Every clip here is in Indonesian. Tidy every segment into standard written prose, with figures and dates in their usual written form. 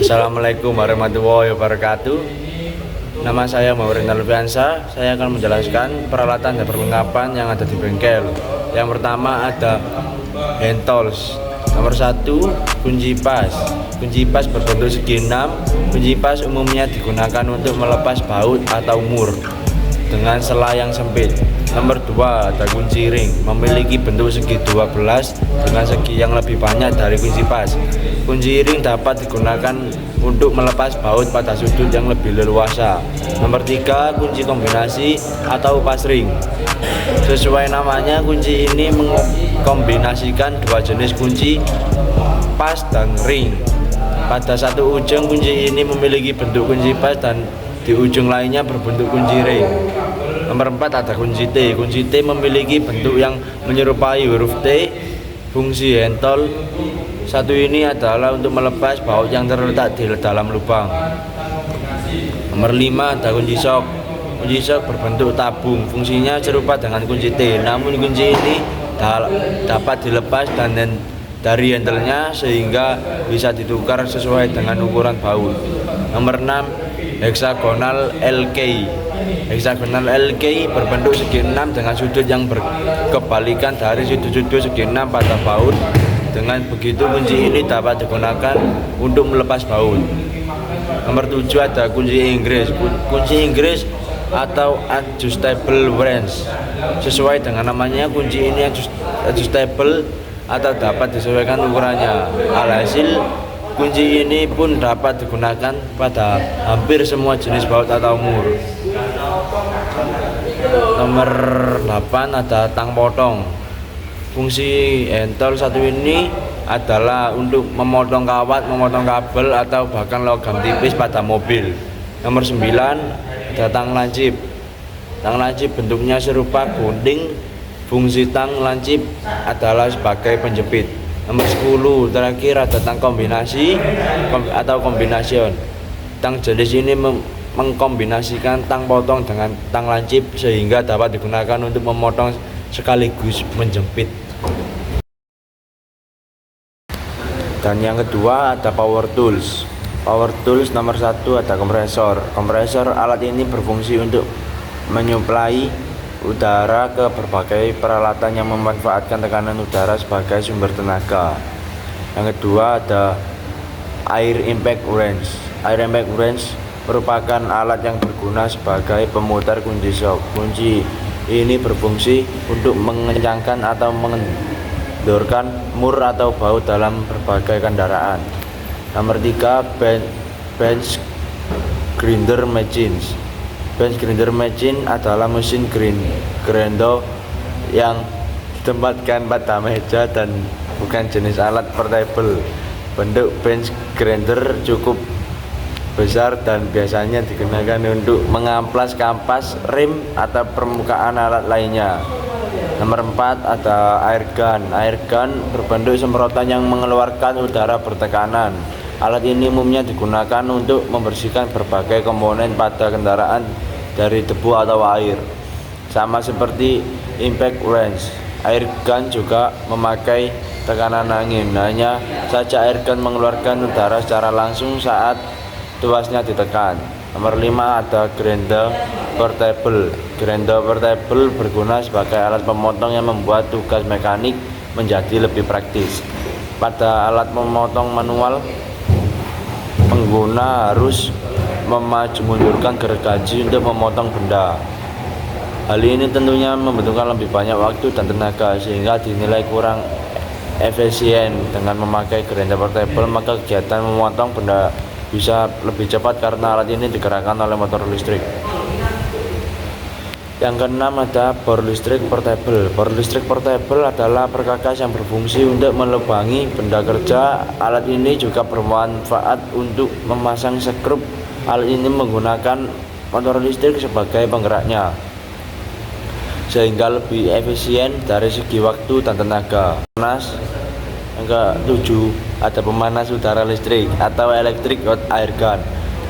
Assalamualaikum warahmatullahi wabarakatuh. Nama saya Maurin Alfiansa. Saya akan menjelaskan peralatan dan perlengkapan yang ada di bengkel. Yang pertama ada hand tools. Nomor 1, kunci pas. Kunci pas berbentuk segi 6. Kunci pas umumnya digunakan untuk melepas baut atau mur dengan sela yang sempit. Nomor 2 ada kunci ring, memiliki bentuk segi 12 dengan segi yang lebih banyak dari kunci pas. Kunci ring dapat digunakan untuk melepas baut pada sudut yang lebih leluasa. Nomor 3 kunci kombinasi atau pas ring. Sesuai namanya, kunci ini mengkombinasikan dua jenis kunci, pas dan ring. Pada satu ujung kunci ini memiliki bentuk kunci pas dan di ujung lainnya berbentuk kunci ring. Nomor 4 ada kunci T. Kunci T memiliki bentuk yang menyerupai huruf T. Fungsi hand tool satu ini adalah untuk melepas baut yang terletak di dalam lubang. Nomor 5 ada kunci sok. Kunci sok berbentuk tabung. Fungsinya serupa dengan kunci T, namun kunci ini dapat dilepas dan dari handle-nya sehingga bisa ditukar sesuai dengan ukuran baut. Nomor 6 hexagonal LK. Hexagonal LK berbentuk segi 6 dengan sudut yang berkebalikan dari sudut-sudut segi 6 pada baut. Dengan begitu kunci ini dapat digunakan untuk melepas baut. Nomor 7 ada kunci Inggris. Kunci Inggris atau adjustable wrench. Sesuai dengan namanya, kunci ini adjustable atau dapat disesuaikan ukurannya. Alhasil, kunci ini pun dapat digunakan pada hampir semua jenis baut atau mur. Nomor 8 ada tang potong. Fungsi hand tool satu ini adalah untuk memotong kawat, memotong kabel atau bahkan logam tipis pada mobil. Nomor 9 ada tang lancip. Tang lancip bentuknya serupa gunting. Fungsi tang lancip adalah sebagai penjepit. Nomor 10 terakhir ada tang kombinasi atau kombination. Tang jenis ini mengkombinasikan tang potong dengan tang lancip sehingga dapat digunakan untuk memotong sekaligus menjepit. Dan yang kedua ada power tools. Power tools nomor 1 ada kompresor. Kompresor alat ini berfungsi untuk menyuplai udara ke berbagai peralatan yang memanfaatkan tekanan udara sebagai sumber tenaga. Yang kedua ada air impact wrench. Air impact wrench merupakan alat yang berguna sebagai pemutar kunci shock. Kunci ini berfungsi untuk mengencangkan atau mengendorkan mur atau baut dalam berbagai kendaraan. Nomor 3 bench grinder machines. Bench grinder machine adalah mesin grinder yang ditempatkan pada meja dan bukan jenis alat portable. Bentuk bench grinder cukup besar dan biasanya digunakan untuk mengamplas kampas, rim, atau permukaan alat lainnya. Nomor 4 ada air gun. Air gun berbentuk semprotan yang mengeluarkan udara bertekanan. Alat ini umumnya digunakan untuk membersihkan berbagai komponen pada kendaraan dari debu atau air. Sama seperti impact wrench, air gun juga memakai tekanan angin. Hanya saja air gun mengeluarkan udara secara langsung saat tuasnya ditekan. Nomor 5 ada grinder portable. Grinder portable berguna sebagai alat pemotong yang membuat tugas mekanik menjadi lebih praktis. Pada alat memotong manual, pengguna harus memaju mundurkan gergaji untuk memotong benda. Hal ini tentunya membutuhkan lebih banyak waktu dan tenaga sehingga dinilai kurang efisien. Dengan memakai grinder portable, maka kegiatan memotong benda bisa lebih cepat karena alat ini digerakkan oleh motor listrik. Yang keenam ada bor listrik portable. Bor listrik portable adalah perkakas yang berfungsi untuk melubangi benda kerja. Alat ini juga bermanfaat untuk memasang skrup. Alat ini menggunakan motor listrik sebagai penggeraknya sehingga lebih efisien dari segi waktu dan tenaga. Yang ke-7 ada pemanas udara listrik atau electric hot air gun.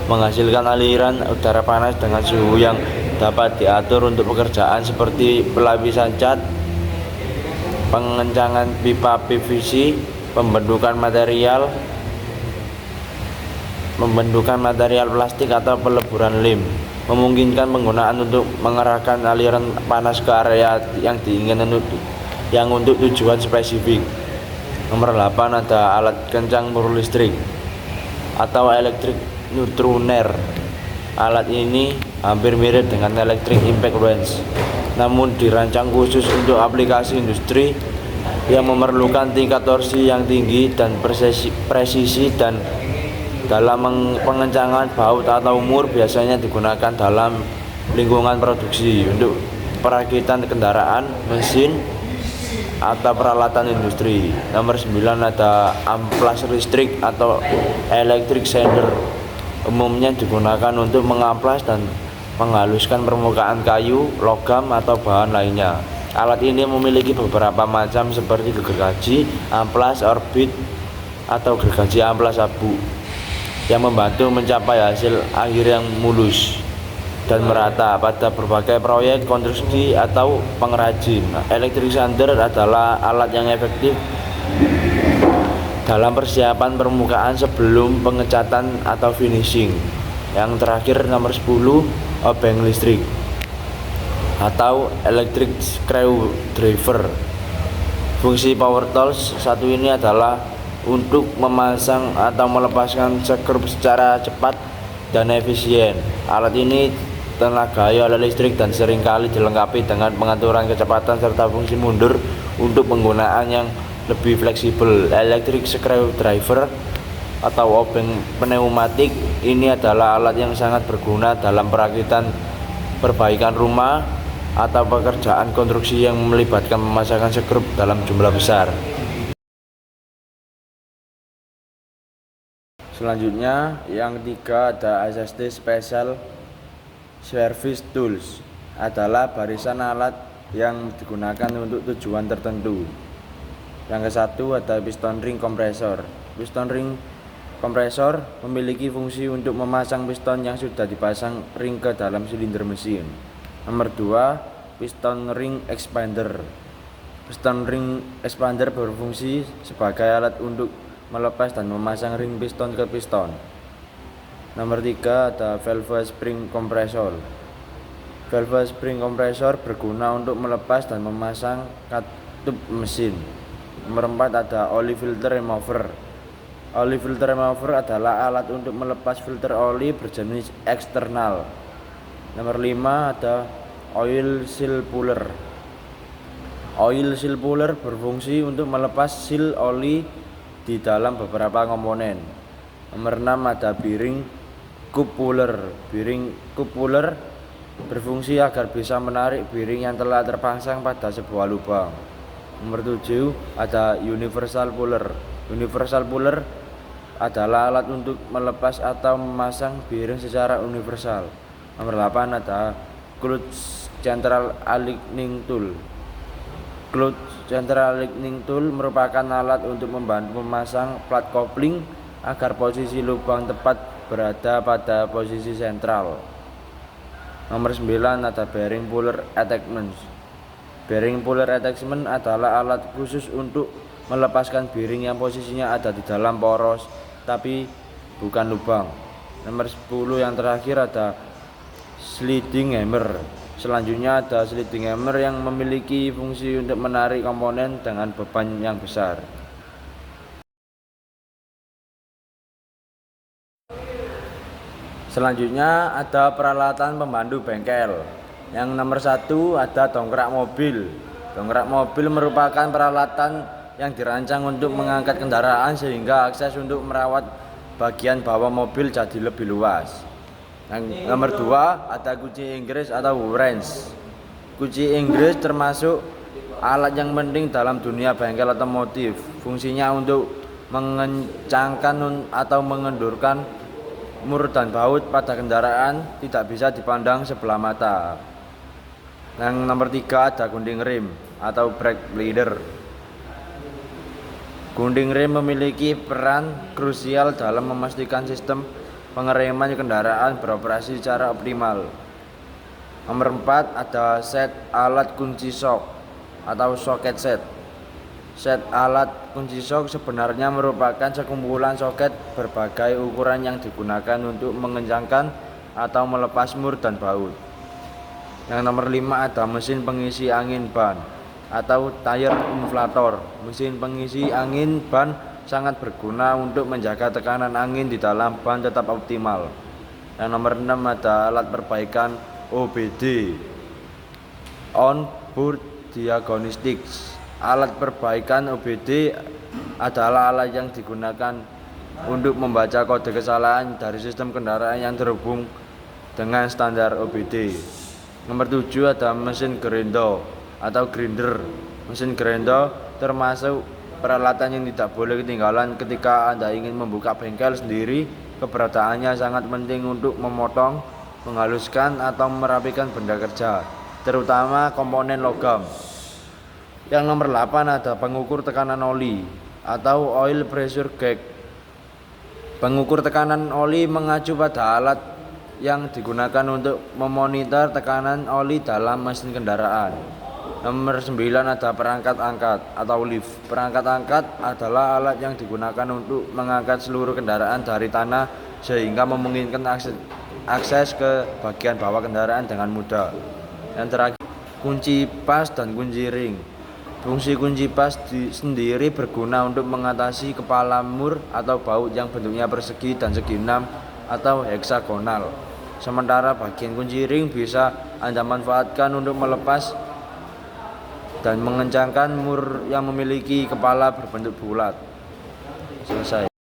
Menghasilkan aliran udara panas dengan suhu yang dapat diatur untuk pekerjaan seperti pelapisan cat, pengencangan pipa PVC, pembentukan material, Pembentukan material plastik atau peleburan lem memungkinkan penggunaan untuk mengarahkan aliran panas ke area yang diinginkan untuk tujuan spesifik. Nomor 8 ada alat kencang listrik atau electric neutriner. Alat ini hampir mirip dengan electric impact wrench, namun dirancang khusus untuk aplikasi industri yang memerlukan tingkat torsi yang tinggi dan presisi dan dalam pengencangan baut atau mur biasanya digunakan dalam lingkungan produksi untuk perakitan kendaraan, mesin, atau peralatan industri. Nomor 9 ada amplas listrik atau electric sander. Umumnya digunakan untuk mengamplas dan menghaluskan permukaan kayu, logam, atau bahan lainnya. Alat ini memiliki beberapa macam seperti gergaji, amplas, orbit, atau gergaji amplas abu yang membantu mencapai hasil akhir yang mulus dan merata pada berbagai proyek konstruksi atau pengrajin. Electric sander adalah alat yang efektif dalam persiapan permukaan sebelum pengecatan atau finishing. Yang terakhir nomor 10, obeng listrik atau electric screwdriver. Fungsi power tools satu ini adalah untuk memasang atau melepaskan skrup secara cepat dan efisien. Alat ini tenagai oleh listrik dan seringkali dilengkapi dengan pengaturan kecepatan serta fungsi mundur untuk penggunaan yang lebih fleksibel. Electric screwdriver atau obeng pneumatik ini adalah alat yang sangat berguna dalam perakitan, perbaikan rumah, atau pekerjaan konstruksi yang melibatkan memasangkan skrup dalam jumlah besar. Selanjutnya yang ketiga ada SST Special Service Tools, adalah barisan alat yang digunakan untuk tujuan tertentu. Yang ke-1 ada piston ring kompresor. Piston ring kompresor memiliki fungsi untuk memasang piston yang sudah dipasang ring ke dalam silinder mesin. Nomor 2, piston ring expander. Piston ring expander berfungsi sebagai alat untuk melepas dan memasang ring piston ke piston. Nomor 3 ada valve spring kompresor. Valve spring kompresor berguna untuk melepas dan memasang katup mesin. Nomor 4 ada oil filter remover. Oil filter remover adalah alat untuk melepas filter oli berjenis eksternal. Nomor 5 ada oil seal puller. Oil seal puller berfungsi untuk melepas seal oli di dalam beberapa komponen. Nomor 6 ada bearing cup puller. Bearing cup puller berfungsi agar bisa menarik bearing yang telah terpasang pada sebuah lubang. Nomor 7 ada universal puller. Universal puller adalah alat untuk melepas atau memasang bearing secara universal. Nomor 8 ada clutch central aligning tool. Clutch central aligning tool merupakan alat untuk membantu memasang plat kopling agar posisi lubang tepat berada pada posisi sentral. Nomor 9 ada bearing puller attachment. Bearing puller attachment adalah alat khusus untuk melepaskan bearing yang posisinya ada di dalam poros tapi bukan lubang. Nomor 10 yang terakhir ada sliding hammer. Selanjutnya ada sliding hammer yang memiliki fungsi untuk menarik komponen dengan beban yang besar. Selanjutnya ada peralatan pembantu bengkel. Yang nomor 1 ada dongkrak mobil. Dongkrak mobil merupakan peralatan yang dirancang untuk mengangkat kendaraan sehingga akses untuk merawat bagian bawah mobil jadi lebih luas. Yang nomor 2 ada kunci Inggris atau wrench. Kunci Inggris termasuk alat yang penting dalam dunia bengkel otomotif. Fungsinya untuk mengencangkan atau mengendurkan mur dan baut pada kendaraan tidak bisa dipandang sebelah mata. Yang nomor 3 ada gunting rem atau brake leader. Gunting rem memiliki peran krusial dalam memastikan sistem pengereman kendaraan beroperasi secara optimal. Nomor 4 ada set alat kunci shock atau socket set. Set alat kunci sok sebenarnya merupakan sekumpulan soket berbagai ukuran yang digunakan untuk mengencangkan atau melepas mur dan baut. Yang nomor 5 ada mesin pengisi angin ban atau tire inflator. Mesin pengisi angin ban sangat berguna untuk menjaga tekanan angin di dalam ban tetap optimal. Yang nomor 6 ada alat perbaikan OBD, on board diagnostics. Alat perbaikan OBD adalah alat yang digunakan untuk membaca kode kesalahan dari sistem kendaraan yang terhubung dengan standar OBD. Nomor 7 ada mesin grindo atau grinder. Mesin grindo termasuk peralatan yang tidak boleh ketinggalan ketika Anda ingin membuka bengkel sendiri. Keberadaannya sangat penting untuk memotong, menghaluskan atau merapikan benda kerja, terutama komponen logam. Yang nomor 8 ada pengukur tekanan oli atau oil pressure gauge. Pengukur tekanan oli mengacu pada alat yang digunakan untuk memonitor tekanan oli dalam mesin kendaraan. Nomor 9 ada perangkat angkat atau lift. Perangkat angkat adalah alat yang digunakan untuk mengangkat seluruh kendaraan dari tanah sehingga memungkinkan akses ke bagian bawah kendaraan dengan mudah. Yang terakhir, kunci pas dan kunci ring. Fungsi kunci pas sendiri berguna untuk mengatasi kepala mur atau baut yang bentuknya persegi dan segi 6 atau heksagonal. Sementara bagian kunci ring bisa Anda manfaatkan untuk melepas dan mengencangkan mur yang memiliki kepala berbentuk bulat. Selesai.